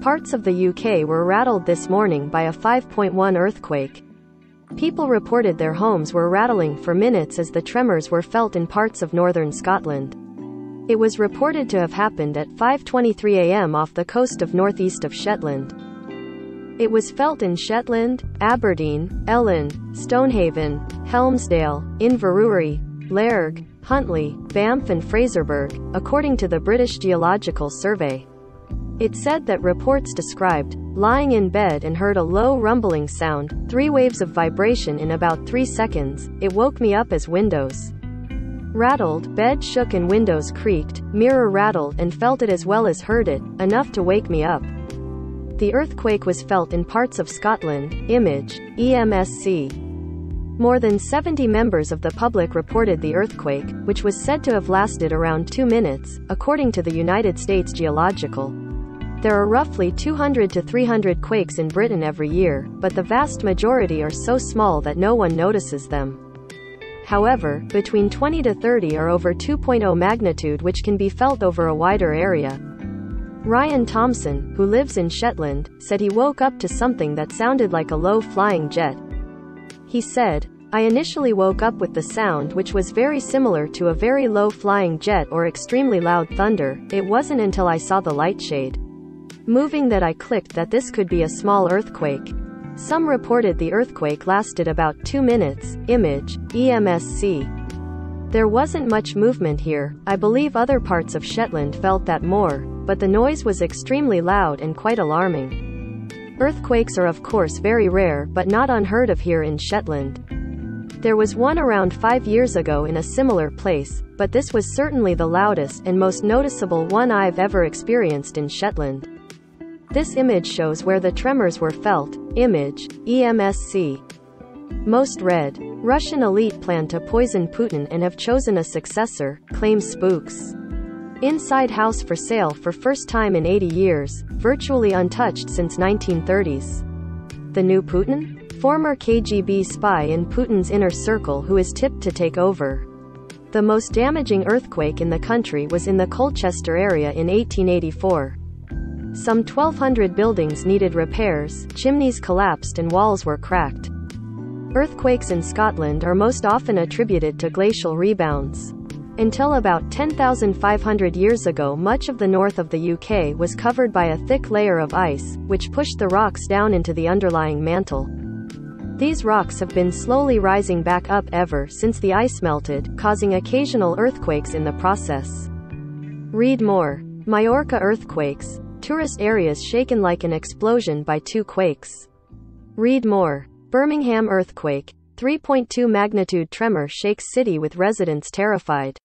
Parts of the UK were rattled this morning by a 5.1 earthquake. People reported their homes were rattling for minutes as the tremors were felt in parts of northern Scotland. It was reported to have happened at 5:23 a.m. off the coast of northeast of Shetland. It was felt in Shetland, Aberdeen, Ellon, Stonehaven, Helmsdale, Inverurie, Lairg, Huntly, Banff and Fraserburgh, according to the British Geological Survey. It said that reports described lying in bed and heard a low rumbling sound, 3 waves of vibration in about 3 seconds. It woke me up as windows rattled, bed shook and windows creaked, mirror rattled and felt it as well as heard it, enough to wake me up. The earthquake was felt in parts of Scotland. Image, EMSC. More than 70 members of the public reported the earthquake, which was said to have lasted around 2 minutes, according to the United States Geological. There are roughly 200 to 300 quakes in Britain every year, but the vast majority are so small that no one notices them. However, between 20 to 30 are over 2.0 magnitude, which can be felt over a wider area. Ryan Thompson, who lives in Shetland, said he woke up to something that sounded like a low flying jet. He said, "I initially woke up with the sound, which was very similar to a very low flying jet or extremely loud thunder. It wasn't until I saw the light shade moving that I clicked that this could be a small earthquake." Some reported the earthquake lasted about 2 minutes. Image, EMSC. There wasn't much movement here. I believe other parts of Shetland felt that more, but the noise was extremely loud and quite alarming. Earthquakes are of course very rare, but not unheard of here in Shetland. There was one around 5 years ago in a similar place, but this was certainly the loudest and most noticeable one I've ever experienced in Shetland. This image shows where the tremors were felt. Image, EMSC. Most read. Russian elite plan to poison Putin and have chosen a successor, claims spooks. Inside house for sale for first time in 80 years, virtually untouched since 1930s. The new Putin? Former KGB spy in Putin's inner circle who is tipped to take over. The most damaging earthquake in the country was in the Colchester area in 1884. Some 1,200 buildings needed repairs, chimneys collapsed and walls were cracked. Earthquakes in Scotland are most often attributed to glacial rebounds. Until about 10,500 years ago, much of the north of the UK was covered by a thick layer of ice, which pushed the rocks down into the underlying mantle. These rocks have been slowly rising back up ever since the ice melted, causing occasional earthquakes in the process. Read more. Majorca earthquakes. Tourist areas shaken like an explosion by 2 quakes. Read more. Birmingham earthquake. 3.2 magnitude tremor shakes city with residents terrified.